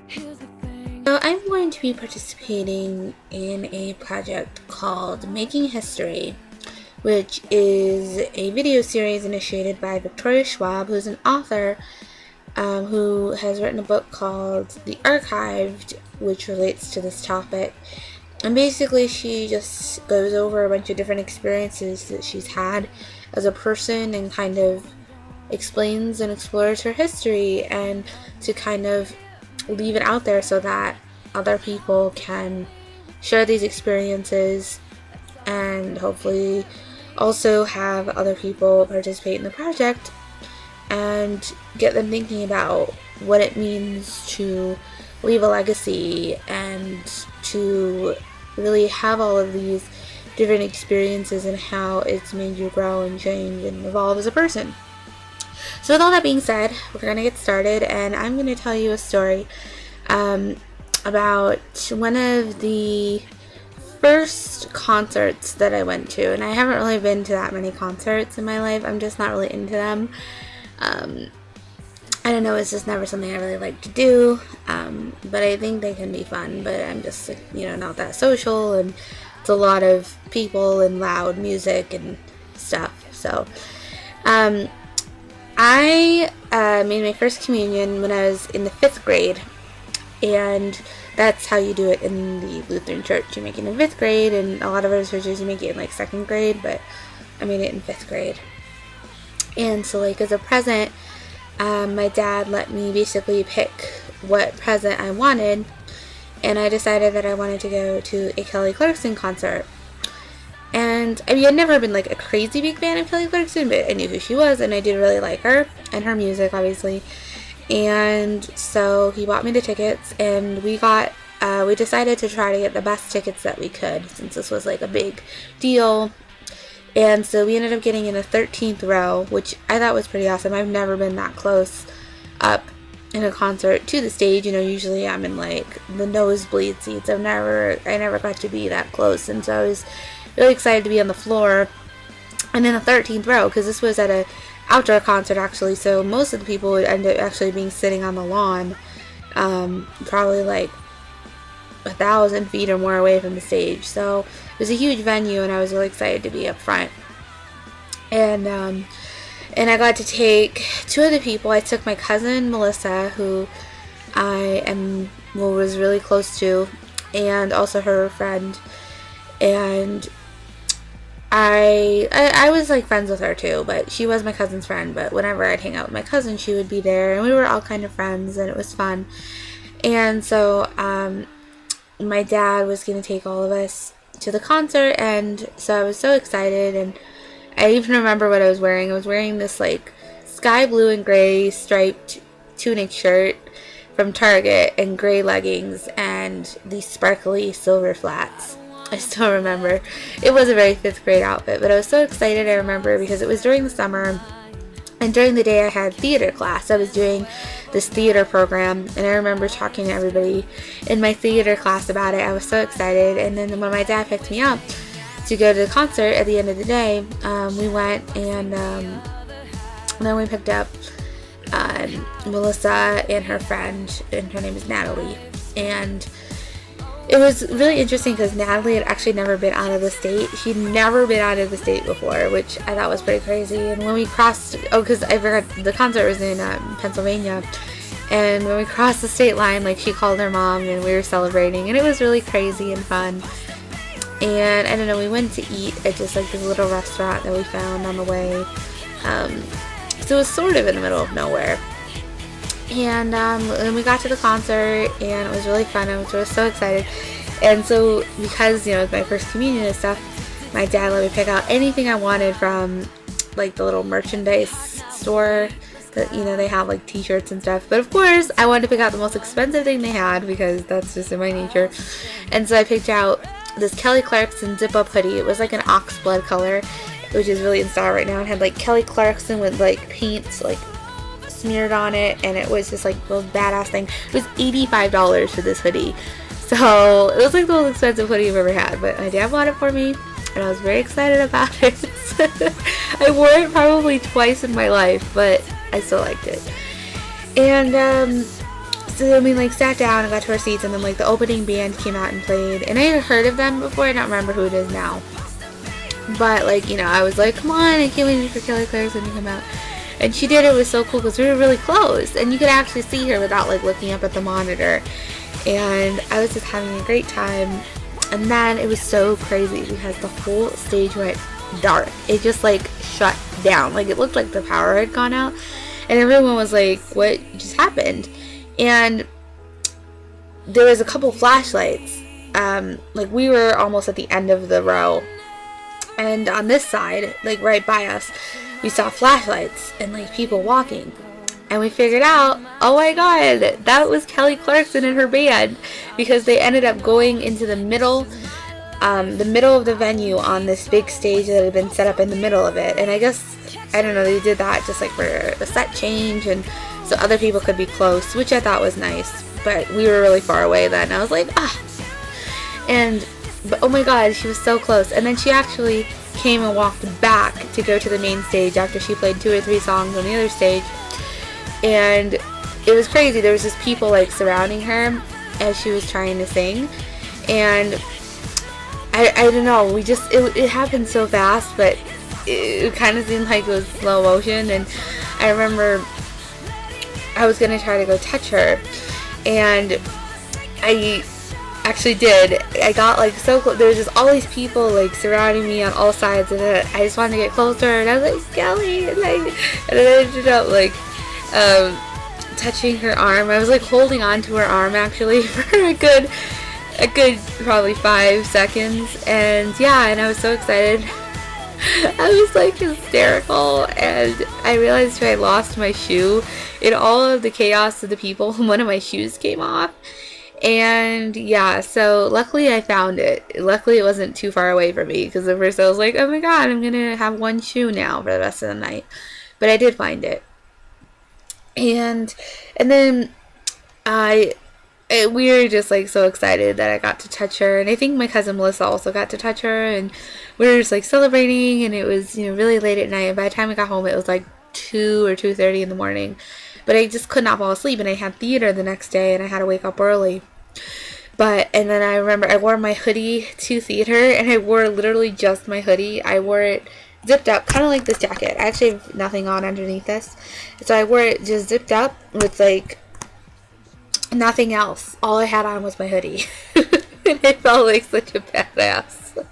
So I'm going to be participating in a project called Making History, which is a video series initiated by Victoria Schwab, who's an author who has written a book called The Archived, which relates to this topic. And basically, she just goes over a bunch of different experiences that she's had as a person and kind of explains and explores her history, and to kind of leave it out there so that other people can share these experiences and hopefully also have other people participate in the project and get them thinking about what it means to leave a legacy and to really have all of these different experiences and how it's made you grow and change and evolve as a person. So with all that being said, we're going to get started, and I'm going to tell you a story about one of the first concerts that I went to. And I haven't really been to that many concerts in my life. I'm just not really into them. I don't know, it's just never something I really like to do, but I think they can be fun, but I'm just, not that social, and it's a lot of people and loud music and stuff. So I made my first communion when I was in the 5th grade, and that's how you do it in the Lutheran church. You make it in 5th grade, and a lot of other churches you make it in 2nd grade, but I made it in 5th grade. And so as a present, my dad let me basically pick what present I wanted, and I decided that I wanted to go to a Kelly Clarkson concert. And I'd never been a crazy big fan of Kelly Clarkson, but I knew who she was, and I did really like her and her music, obviously. And so he bought me the tickets, and we decided to try to get the best tickets that we could, since this was a big deal. And so we ended up getting in a 13th row, which I thought was pretty awesome. I've never been that close up in a concert to the stage. Usually I'm in the nosebleed seats. I never got to be that close, and so I was really excited to be on the floor and in the 13th row, because this was at a outdoor concert actually, so most of the people would end up actually being sitting on the lawn, probably 1,000 feet or more away from the stage. So it was a huge venue, and I was really excited to be up front. And I got to take 2 other people. I took my cousin Melissa, who was really close to, and also her friend. And I was friends with her too, but she was my cousin's friend. But whenever I'd hang out with my cousin, she would be there, and we were all kind of friends, and it was fun. And so my dad was going to take all of us to the concert, and so I was so excited. And I even remember what I was wearing. I was wearing this sky blue and gray striped tunic shirt from Target, and gray leggings, and these sparkly silver flats. I still remember. It was a very 5th grade outfit, but I was so excited, I remember, because it was during the summer, and during the day I had theater class. I was doing this theater program, and I remember talking to everybody in my theater class about it. I was so excited. And then when my dad picked me up to go to the concert at the end of the day, we went, and then we picked up Melissa and her friend, and her name is Natalie. And it was really interesting because Natalie had actually never been out of the state. She'd never been out of the state before, which I thought was pretty crazy. And when we crossed, because I forgot, the concert was in Pennsylvania, and when we crossed the state line, she called her mom, and we were celebrating, and it was really crazy and fun. And I don't know, we went to eat at just this little restaurant that we found on the way. So it was sort of in the middle of nowhere. And we got to the concert, and it was really fun. I was so excited. And so, because, it was my first communion and stuff, my dad let me pick out anything I wanted from, the little merchandise store that, they have, t-shirts and stuff. But, of course, I wanted to pick out the most expensive thing they had, because that's just in my nature. And so I picked out this Kelly Clarkson zip-up hoodie. It was, an ox blood color, which is really in style right now. It had, Kelly Clarkson with, paints, smeared on it, and it was just the most badass thing. It was $85 for this hoodie, so it was the most expensive hoodie I've ever had, but my dad bought it for me, and I was very excited about it. I wore it probably twice in my life, but I still liked it. And so we like sat down and got to our seats, and then like the opening band came out and played, and I had heard of them before. I don't remember who it is now, but like, you know, I was like, come on, I can't wait for Kelly Clarkson to come out. And she did. It was so cool because we were really close, and you could actually see her without like looking up at the monitor. And I was just having a great time. And then it was so crazy because the whole stage went dark. It just like shut down. Like it looked like the power had gone out, and everyone was like, what just happened? And there was a couple flashlights. Like we were almost at the end of the row, and on this side, like right by us, we saw flashlights and like people walking, and we figured out, oh my god, that was Kelly Clarkson and her band, because they ended up going into the middle of the venue on this big stage that had been set up in the middle of it. And I guess, I don't know, they did that just like for the set change and so other people could be close, which I thought was nice. But we were really far away then. I was like, but oh my god, she was so close. And then she actually came and walked back to go to the main stage after she played 2 or 3 songs on the other stage. And it was crazy. There was just people like surrounding her as she was trying to sing. And I don't know, it happened so fast, but it kind of seemed like it was slow motion. And I remember I was going to try to go touch her, and I actually did. I got like so close. There was just all these people like surrounding me on all sides, and then I just wanted to get closer, and I was like, Kelly, and then I ended up like touching her arm. I was like holding on to her arm actually for a good probably 5 seconds, and yeah, and I was so excited. I was like hysterical, and I realized I lost my shoe in all of the chaos of the people. One of my shoes came off, and yeah, so luckily I found it. Luckily it wasn't too far away from me, because at first I was like, oh my god, I'm gonna have one shoe now for the rest of the night. But I did find it, and then we were just like so excited that I got to touch her, and I think my cousin Melissa also got to touch her, and we were just like celebrating, and it was, you know, really late at night, and by the time we got home it was like 2 or 2:30 in the morning, but I just could not fall asleep, and I had theater the next day, and I had to wake up early. And then I remember I wore my hoodie to theater, and I wore literally just my hoodie. I wore it zipped up, kind of like this jacket. I actually have nothing on underneath this, so I wore it just zipped up with like nothing else. All I had on was my hoodie. And I felt like such a badass.